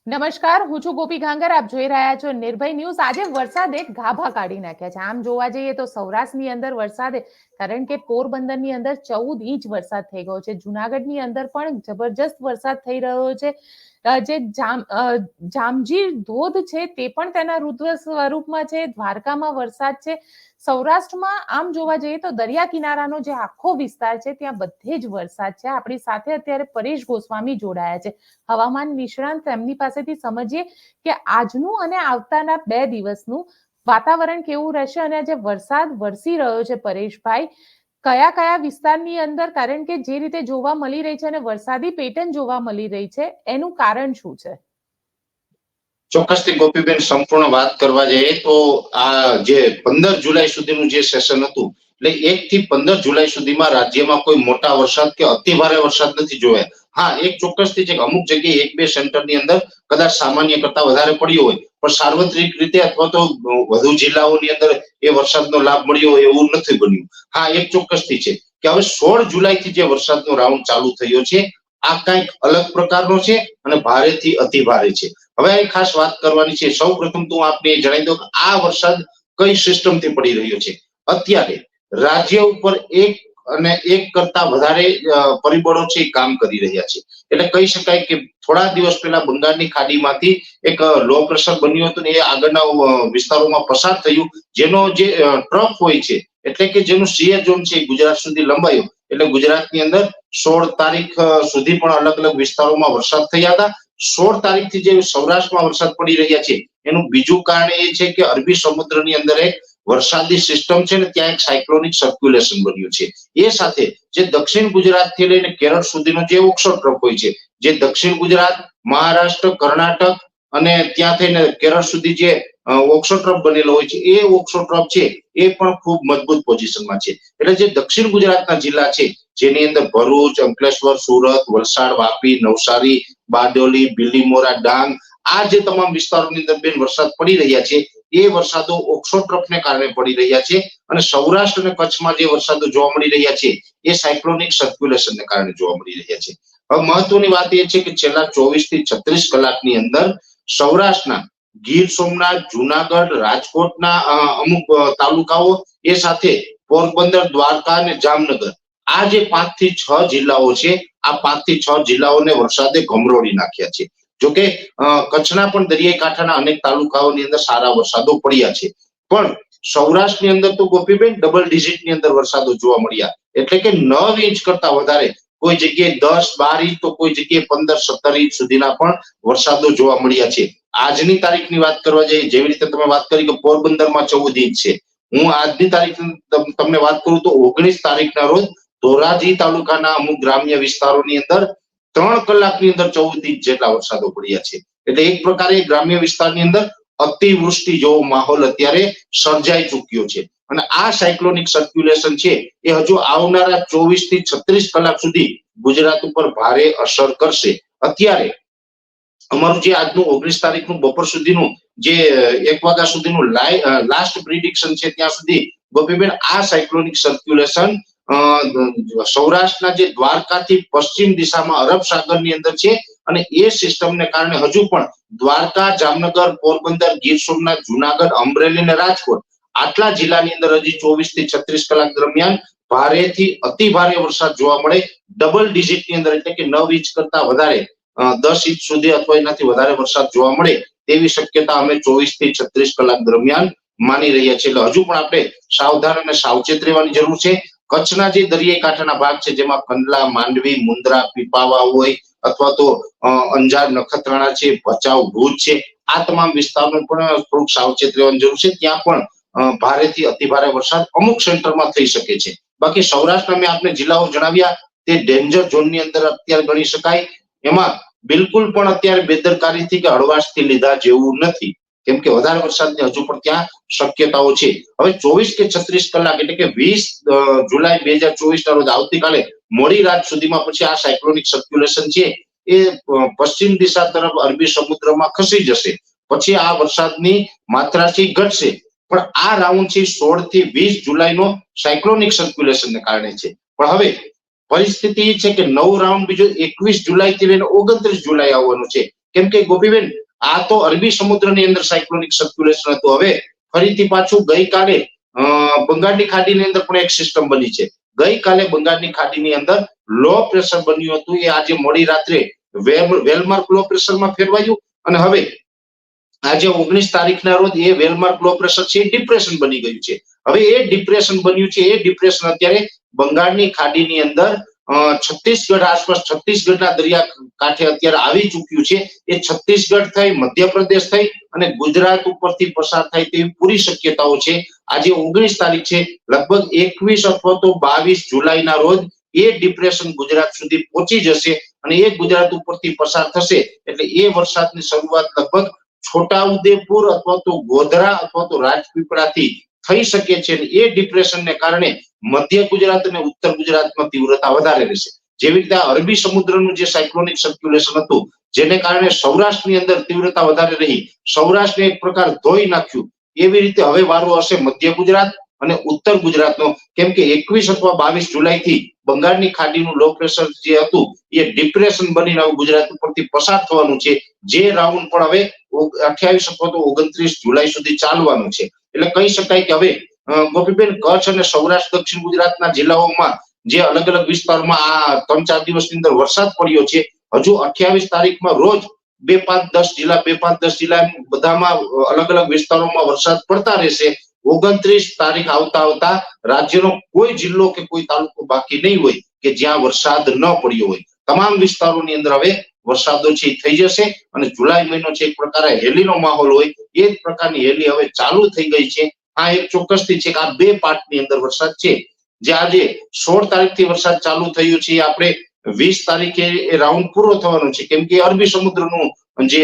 નમસ્કાર, હું છું ગોપી ઘાંગર. આપ જોઈ રહ્યા છો નિર્ભય ન્યૂઝ. આજે વરસાદે ગાભા કાઢી નાખ્યા છે. આમ જોવા જઈએ તો સૌરાષ્ટ્રની અંદર વરસાદે, કારણ કે પોરબંદરની અંદર 14 ઇંચ વરસાદ થઈ ગયો છે. જુનાગઢની અંદર પણ જબરજસ્ત વરસાદ થઈ રહ્યો છે. જે જામજીર ધોધ છે તે પણ તેના રુદ્ર સ્વરૂપમાં છે. દ્વારકામાં વરસાદ છે. સૌરાષ્ટ્રમાં આમ જોવા જઈએ તો દરિયા કિનારાનો જે આખો વિસ્તાર છે ત્યાં બધે જ વરસાદ છે. આપણી સાથે અત્યારે પરેશ ગોસ્વામી જોડાયા છે, હવામાન નિષ્ણાંત. તેમની પાસેથી સમજીએ કે આજનું અને આવતાના 2 દિવસનું વાતાવરણ કેવું રહેશે અને જે વરસાદ વરસી રહ્યો છે પરેશભાઈ, કયા કયા વિસ્તારની અંદર, કારણ કે જે રીતે જોવા મળી રહી છે અને વરસાદી પેટર્ન જોવા મળી રહી છે, એનું કારણ શું છે? ચોક્કસથી ગોપીબેન, સંપૂર્ણ વાત કરવા જઈએ તો આ જે 15 જુલાઈ સુધીનું જે સેશન હતું, એટલે 1 થી 15 જુલાઈ સુધીમાં રાજ્યમાં કોઈ મોટા વરસાદ કે અતિભારે વરસાદ નથી જોયા. હા, એક ચોક્કસથી છે કે અમુક જગ્યાએ 1-2 સેન્ટરની અંદર કદાચ સામાન્ય કરતા વધારે પડ્યો હોય, પણ સાર્વત્રિક રીતે અથવા તો વધુ જિલ્લાઓની અંદર એ વરસાદનો લાભ મળ્યો હોય એવું નથી બન્યું. હા, એક ચોક્કસથી છે કે હવે 16 જુલાઈથી જે વરસાદનો રાઉન્ડ ચાલુ થયો છે, આ કંઈક અલગ પ્રકારનો છે અને ભારેથી અતિભારે છે. હવે અહીં ખાસ વાત કરવાની છે. સૌ પ્રથમ તો આપને જણાવી દઉં કે આ વરસાદ કઈ સિસ્ટમથી પડી રહ્યો છે. અત્યારે રાજ્ય ઉપર એક કરતા વધારે પરિબળો છે કામ કરી રહ્યા છે. એટલે કહી શકાય કે થોડા દિવસ પહેલા બંગાળની ખાડીમાંથી એક લો પ્રેશર બન્યું હતું ને એ આગળના વિસ્તારોમાં પસાર થયું, જેનો જે ટ્રફ હોય છે, એટલે કે જેનું સીએ ઝોન છે ગુજરાત સુધી લંબાયો. એટલે ગુજરાતની અંદર 16 તારીખ સુધી પણ અલગ અલગ વિસ્તારોમાં વરસાદ થયા હતા. 16 તારીખથી જે સૌરાષ્ટ્રમાં વરસાદ પડી રહ્યા છે એનું બીજું કારણ એ છે કે અરબી સમુદ્રની અંદર એક વરસાદી સિસ્ટમ છે ને ત્યાં એક સાયક્લોનિક સર્ક્યુલેશન બન્યું છે. એ સાથે જે દક્ષિણ ગુજરાતથી લઈને કેરળ સુધીનો જે ઓક્સો ટ્રફ હોય છે, જે દક્ષિણ ગુજરાત, મહારાષ્ટ્ર, કર્ણાટક અને ત્યાં થઈને કેરળ સુધી જે ઓક્સો ટ્રફ બનેલો હોય છે, એ ઓક્સો ટ્રફ છે એ પણ ખૂબ મજબૂત પોઝિશનમાં છે. એટલે જે દક્ષિણ ગુજરાતના જિલ્લા છે, જેની અંદર ભરૂચ, અંકલેશ્વર, સુરત, વલસાડ, વાપી, નવસારી, બારડોલી, બિલીમોરા, ડાંગ, આ જે તમામ વિસ્તારોની અંદર બેન વરસાદ પડી રહ્યા છે, એ વરસાદો ઓક્સો ટ્રફને કારણે પડી રહ્યા છે. અને સૌરાષ્ટ્ર અને કચ્છમાં જે વરસાદો જોવા મળી રહ્યા છે એ સાયક્લોનિક સર્ક્યુલેશનને કારણે જોવા મળી રહ્યા છે. હવે મહત્વની વાત એ છે કે છેલ્લા 24 થી 36 કલાકની અંદર સૌરાષ્ટ્રના ગીર સોમનાથ, જુનાગઢ, રાજકોટના અમુક તાલુકાઓ, એ સાથે પોરબંદર, દ્વારકા અને જામનગર, આ જે 5 થી 6 જિલ્લાઓ છે, આ 5 થી 6 જિલ્લાઓને વરસાદે ગમરોડી નાખ્યા છે. જોકે કચ્છના પણ દરિયાઈ કાંઠાના અનેક તાલુકાઓની અંદર સારા વરસાદો પડ્યા છે. પણ સૌરાષ્ટ્રની અંદર તો ગોપીબેન ડબલ ડિજિટની અંદર વરસાદો જોવા મળ્યા. એટલે કે 9 ઇંચ કરતા વધારે, કોઈ જગ્યાએ 10-12 ઇંચ, તો કોઈ જગ્યાએ 15-17 ઇંચ સુધીના પણ વરસાદો જોવા મળ્યા છે. આજની તારીખની વાત કરવા જઈએ, જેવી રીતે તમે વાત કરી કે પોરબંદરમાં 14 ઇંચ છે, હું આજની તારીખ તમને વાત કરું તો 19 તારીખના રોજ ધોરાજી તાલુકાના અમુક ગ્રામ્ય વિસ્તારોની અંદર 3 કલાકની અંદર 14 ઇંચ જેટલા વરસાદો પડ્યા છે. એટલે એક પ્રકારે ગ્રામ્ય વિસ્તારની અંદર અતિવૃષ્ટિ જેવો માહોલ અત્યારે સર્જાઈ ચૂક્યો છે. અને આ સાયક્લોનિક સર્ક્યુલેશન છે એ હજુ આવનારા 24 થી 36 કલાક સુધી ગુજરાત ઉપર ભારે અસર કરશે. અત્યારે અમારું જે આજનું 19 તારીખનું બપોર સુધીનું જે 1 વાગ્યા સુધીનું લાસ્ટ પ્રિડિક્શન છે, ત્યાં સુધી ગોપીબેન આ સાયક્લોનિક સર્ક્યુલેશન સૌરાષ્ટ્રના જે દ્વારકાથી પશ્ચિમ દિશામાં અરબ સાગરની અંદર છે. અને એ સિસ્ટમને કારણે હજુ પણ દ્વારકા, જામનગર, પોરબંદર, ગીર સોમનાથ, જુનાગઢ, અમરેલી અને રાજકોટ, આટલા જિલ્લાની અંદર હજી 24 થી 36 કલાક દરમિયાન ભારેથી અતિ ભારે વરસાદ જોવા મળે. ડબલ ડિજિટની અંદર, એટલે કે 9 ઇંચ કરતા વધારે, 10 ઇંચ સુધી અથવા એનાથી વધારે વરસાદ જોવા મળે તેવી શક્યતા અમે 24 થી 36 કલાક દરમિયાન માની રહ્યા છીએ. એટલે હજુ પણ આપણે સાવધાન અને સાવચેત રહેવાની જરૂર છે. કચ્છના જે દરિયાઈ કાંઠાના ભાગ છે, જેમાં કંડલા, માંડવી, મુન્દ્રા, પીપાવા હોય, અથવા તો અંજાર, નખત્રાણા છે, ભચાઉ, ભુજ છે, આ તમામ વિસ્તારમાં પણ થોડુંક સાવચેત રહેવાની જરૂર છે. ત્યાં પણ ભારેથી અતિભારે વરસાદ અમુક સેન્ટરમાં થઈ શકે છે. બાકી સૌરાષ્ટ્રના મેં આપને જિલ્લાઓ જણાવ્યા તે ડેન્જર ઝોનની અંદર અત્યારે ગણી શકાય. એમાં બિલકુલ પણ અત્યારે બેદરકારીથી કે હળવાશથી લીધા જેવું નથી, કેમ કે વધારે વરસાદની હજુ પણ ત્યાં શક્યતાઓ છે. હવે 24 કે 36 કલાક, એટલે કે 20 જુલાઈ 2024 ના રોજ આવતીકાલે મોડી રાત સુધીમાં પછી આ સાયક્લોનિક સર્ક્યુલેશન છે એ પશ્ચિમ દિશા તરફ અરબી સમુદ્રમાં ખસી જશે. પછી આ વરસાદની માત્રા છે ઘટશે. પણ આ રાઉન્ડ છે 16 થી 20 જુલાઈનો સાયક્લોનિક સર્ક્યુલેશનને કારણે છે. પણ હવે પરિસ્થિતિ એ છે કે નવો રાઉન્ડ બીજો 21 જુલાઈ થી લઈને 29 જુલાઈ આવવાનો છે. કેમ કે ગોપીબેન આ તો અરબી સમુદ્રની અંદર સાયક્લોનિક સર્ક્યુલેશન હતું. હવે ફરીથી પાછું ગઈકાલે બંગાળની ખાડીની અંદર પણ એક સિસ્ટમ બની છે. ગઈકાલે બંગાળની ખાડીની અંદર લો પ્રેશર બન્યું હતું, એ આજે મોડી રાત્રે વેલમાર્ક લો પ્રેશરમાં ફેરવાયું અને હવે આજે 19 તારીખના રોજ એ વેલમાર્ક લો પ્રેશર છે ડિપ્રેશન બની ગયું છે. હવે એ ડિપ્રેશન બન્યું છે, એ ડિપ્રેશન અત્યારે બંગાળની ખાડીની અંદર છત્તીસગઢ આસપાસ, છત્તીસગઢના દરિયા કાંઠે અત્યારે આવી ચૂક્યું છે. એ છત્તીસગઢ થઈ, મધ્યપ્રદેશ થઈ અને ગુજરાત ઉપરથી પસાર થાય તેવી પૂરી શક્યતાઓ છે. આજે 19 તારીખ છે, લગભગ 21 અથવા તો 22 જુલાઈના રોજ એ ડિપ્રેશન ગુજરાત સુધી પહોંચી જશે અને એ ગુજરાત ઉપરથી પસાર થશે એટલે એ વરસાદની શરૂઆત લગભગ છોટાઉદેપુર અથવા તો ગોધરા અથવા તો રાજપીપળાથી થઈ શકે છે. એ ડિપ્રેશનને કારણે મધ્ય ગુજરાત અને ઉત્તર ગુજરાતમાં તીવ્રતા વધારે રહેશે. જેવી રીતે અરબી સમુદ્રનું જે સાયક્લોનિક સર્ક્યુલેશન હતું, જેને કારણે સૌરાષ્ટ્રની અંદર તીવ્રતા વધારે રહી, સૌરાષ્ટ્રને એક પ્રકાર ધોઈ નાખ્યું, એવી રીતે હવે વારો હશે મધ્ય ગુજરાત અને ઉત્તર ગુજરાતનો. કેમ કે 21 અથવા 22 જુલાઈથી બંગાળની ખાડીનું લો પ્રેશર જે હતું એ ડિપ્રેશન બનીને ગુજરાત ઉપરથી પસાર થવાનું છે. જે રાઉન્ડ પણ હવે 28 અથવા તો 29 જુલાઈ સુધી ચાલવાનું છે. એટલે કહી શકાય કે હવે ગોપીબેન કચ્છ અને સૌરાષ્ટ્ર દક્ષિણ ગુજરાતના જિલ્લાઓમાં જે અલગ અલગ વિસ્તારમાં આ 3-4 દિવસની અંદર વરસાદ પડ્યો છે, હજુ 28 તારીખમાં રોજ 2-5-10 જિલ્લા બધામાં અલગ અલગ વિસ્તારોમાં વરસાદ પડતા રહેશે. 29 તારીખ આવતા રાજ્યનો કોઈ જિલ્લો કે કોઈ તાલુકો બાકી નહીં હોય કે જ્યાં વરસાદ ન પડ્યો હોય. તમામ વિસ્તારોની અંદર હવે વરસાદો છે થઈ જશે અને જુલાઈ મહિનો છે એક પ્રકારે હેલીનો માહોલ હોય એ જ પ્રકારની હેલી હવે ચાલુ થઈ ગઈ છે. આ એક ચોક્કસથી છે કે આ 2 પાર્ટની અંદર વરસાદ છે. જે આજે 16 તારીખથી વરસાદ ચાલુ થયું છે, આપણે 20 તારીખે એ રાઉન્ડ પૂરો થવાનો છે, કેમ કે અરબી સમુદ્રનું જે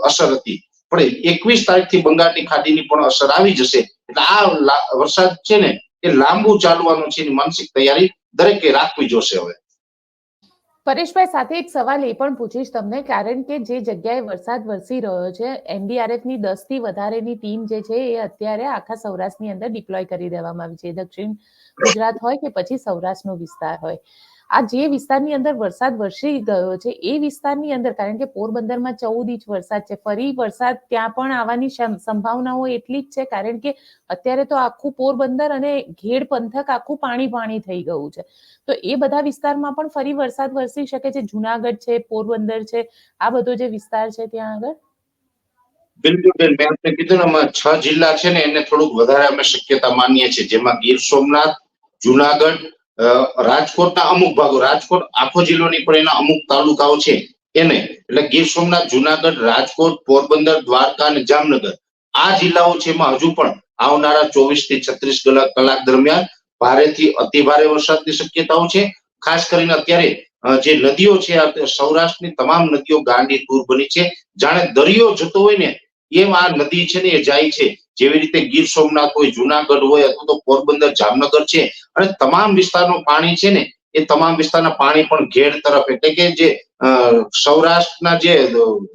અસર હતી. પણ 21 તારીખથી બંગાળની ખાડીની પણ અસર આવી જશે. એટલે આ વરસાદ છે ને એ લાંબુ ચાલવાનું છે, એની માનસિક તૈયારી દરેકે રાખવી જોશે. હવે પરેશભાઈ, સાથે એક સવાલ એ પણ પૂછીશ તમને, કારણ કે જે જગ્યાએ વરસાદ વરસી રહ્યો છે, એનડીઆરએફની 10 થી વધારેની ટીમ જે છે એ અત્યારે આખા સૌરાષ્ટ્રની અંદર ડિપ્લોય કરી દેવામાં આવી છે. દક્ષિણ ગુજરાત હોય કે પછી સૌરાષ્ટ્રનો વિસ્તાર હોય, આ જે વિસ્તારની અંદર વરસાદ વરસી ગયો છે એ વિસ્તારની અંદર, કારણ કે પોરબંદરમાં 14 ઇંચ વરસાદ છે, ફરી વરસાદ ત્યાં પણ આવવાની સંભાવનાઓ એટલી જ છે, કારણ કે અત્યારે તો આખું પોરબંદર અને ઘેડ પંથક આખું પાણી થઈ ગયું છે. તો એ બધા વિસ્તારમાં પણ ફરી વરસાદ વરસી શકે છે. જુનાગઢ છે, પોરબંદર છે, આ બધો જે વિસ્તાર છે ત્યાં આગળ. બિલકુલ બેન, મેં આપને કીધું ને, 6 જિલ્લા છે ને એને થોડુંક વધારે અમે શક્યતા માનીએ છીએ, જેમાં ગીર સોમનાથ, જુનાગઢ, રાજકોટના અમુક ભાગો, રાજકોટ આખો જિલ્લો નહીં પણ એના અમુક તાલુકાઓ છે એને, એટલે ગીર સોમનાથ, જુનાગઢ, રાજકોટ, પોરબંદર, દ્વારકા અને જામનગર, આ જિલ્લાઓ છે એમાં હજુ પણ આવનારા 24 થી 36 કલાક દરમિયાન ભારેથી અતિ ભારે વરસાદની શક્યતાઓ છે. ખાસ કરીને અત્યારે જે નદીઓ છે, સૌરાષ્ટ્રની તમામ નદીઓ ગાંડી તૂર બની છે, જાણે દરિયો જતો હોય ને એમ આ નદી છે ને એ જાય છે. જેવી રીતે ગીર સોમનાથ હોય, જુનાગઢ હોય અથવા તો પોરબંદર, જામનગર છે, અને તમામ વિસ્તારનું પાણી છે ને એ તમામ વિસ્તારના પાણી પણ ઘેડ તરફ, એટલે કે જે સૌરાષ્ટ્રના જે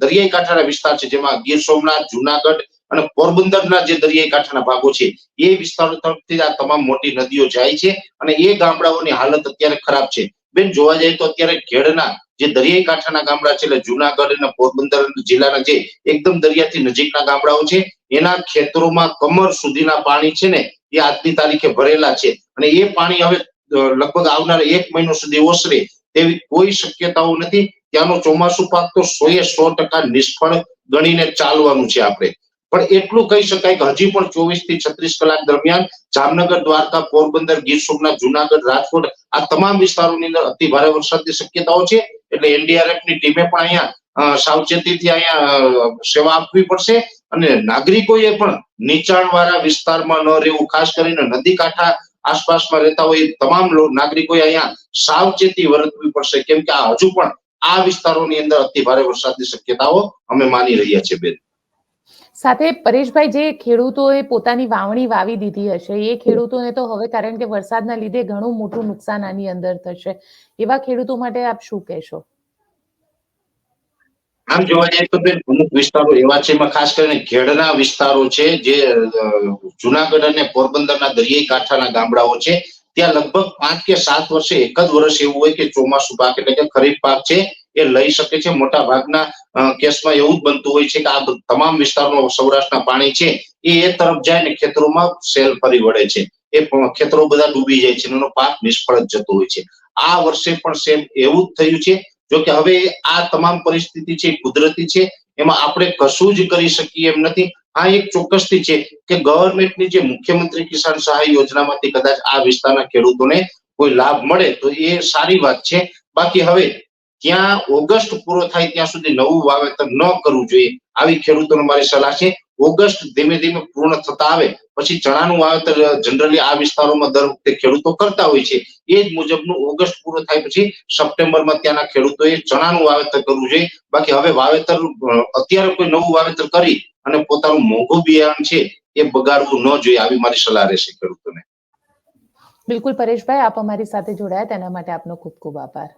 દરિયાઈ કાંઠાના વિસ્તાર છે, જેમાં ગીર સોમનાથ, જુનાગઢ અને પોરબંદરના જે દરિયાઈ કાંઠાના ભાગો છે એ વિસ્તારો તરફથી આ તમામ મોટી નદીઓ જાય છે અને એ ગામડાઓની હાલત અત્યારે ખરાબ છે. બેન, જોવા જાય તો અત્યારે ઘેડના જે દરિયાઈ કાંઠાના ગામડા છે, એટલે જુનાગઢ અને પોરબંદર જિલ્લાના જે એકદમ દરિયાથી નજીકના ગામડાઓ છે, એના ખેતરોમાં કમર સુધીના પાણી છે ને એ આજની તારીખે ભરેલા છે અને એ પાણી હવે લગભગ આવનારા 1 મહિનો સુધી ઓસરે તેવી કોઈ શક્યતાઓ નથી. ત્યાંનો ચોમાસુ પાક તો 100% નિષ્ફળ ગણીને ચાલવાનું છે આપણે. પણ એટલું કહી શકાય કે હજી પણ 24 થી 36 કલાક દરમિયાન જામનગર, દ્વારકા, પોરબંદર, ગીર સોમનાથ, જુનાગઢ, રાજકોટ આ તમામ વિસ્તારોની અંદર અતિ ભારે વરસાદની શક્યતાઓ છે. એટલે એનડીઆરએફની ટીમે પણ અહીંયા સાવચેતીથી અહીંયા સેવા આપવી પડશે અને નાગરિકોએ પણ નીચાણવાળા વિસ્તારમાં ન રહેવું, ખાસ કરીને નદી કાંઠા આસપાસમાં રહેતા હોય તમામ નાગરિકોએ અહીંયા સાવચેતી વર્તવી પડશે, કેમ કે આ હજુ પણ આ વિસ્તારોની અંદર અતિ ભારે વરસાદની શક્યતાઓ અમે માની રહ્યા છીએ. બેન, સાથે પરેશભાઈ, જે ખેડૂતોએ પોતાની વાવણી વાવી દીધી હશે એ ખેડૂતોને તો હવે, કારણ કે વરસાદના લીધે ઘણું મોટું નુકસાન આની અંદર થશે, એવા ખેડૂતો માટે આપ શું કહેશો? આમ જોવા જાય તો બેન, અમુક વિસ્તારો એવા છે, એમાં ખાસ કરીને ખેડના વિસ્તારો છે, જે જુનાગઢ અને પોરબંદરના દરિયાઈ કાંઠાના ગામડાઓ છે, ત્યાં લગભગ 5 કે 7 વર્ષે એક જ વર્ષ એવું હોય કે ચોમાસું પાક એટલે કે ખરીફ પાક છે એ લઈ શકે છે. મોટા ભાગના કેસમાં એવું જ બનતું હોય છે કે આ તમામ વિસ્તારનો સૌરાષ્ટ્રના પાણી છે એ તરફ જાય ને ખેતરોમાં સેલ ફરી વળે છે. એ ખેતરો બધા ડૂબી જાય છે, એનો પાક નિષ્ફળ જ જતો હોય છે. આ વર્ષે પણ સેમ એવું જ થયું છે. જો કે હવે આ તમામ પરિસ્થિતિ છે કુદરતી છે, એમાં આપણે કશું જ કરી શકીએ એમ નથી. હા, એક ચોક્કસથી છે કે ગવર્મેન્ટની જે મુખ્યમંત્રી કિસાન સહાય યોજનામાંથી કદાચ આ વિસ્તારના ખેડૂતોને કોઈ લાભ મળે તો એ સારી વાત છે. બાકી હવે ત્યાં ઓગસ્ટ પૂરો થાય ત્યાં સુધી નવું વાવેતર ન કરવું જોઈએ, આવી ખેડૂતોને મારી સલાહ છે. ઓગસ્ટ ધીમે ધીમે પૂર્ણ થતા આવે પછી ચણાનું વાવેતર જનરલી આ વિસ્તારોમાં દર વખતે ખેડૂતો કરતા હોય છે. એ જ મુજબનું ઓગસ્ટ પૂરો થાય પછી સપ્ટેમ્બરમાં ત્યાંના ખેડૂતોએ ચણાનું વાવેતર કરવું જોઈએ. બાકી હવે વાવેતર અત્યારે કોઈ નવું વાવેતર કરી અને પોતાનું મોંઘું બિયારણ છે એ બગાડવું ન જોઈએ, આવી મારી સલાહ રહેશે ખેડૂતોને. બિલકુલ પરેશભાઈ, આપ અમારી સાથે જોડાયા તેના માટે આપનો ખૂબ ખૂબ આભાર.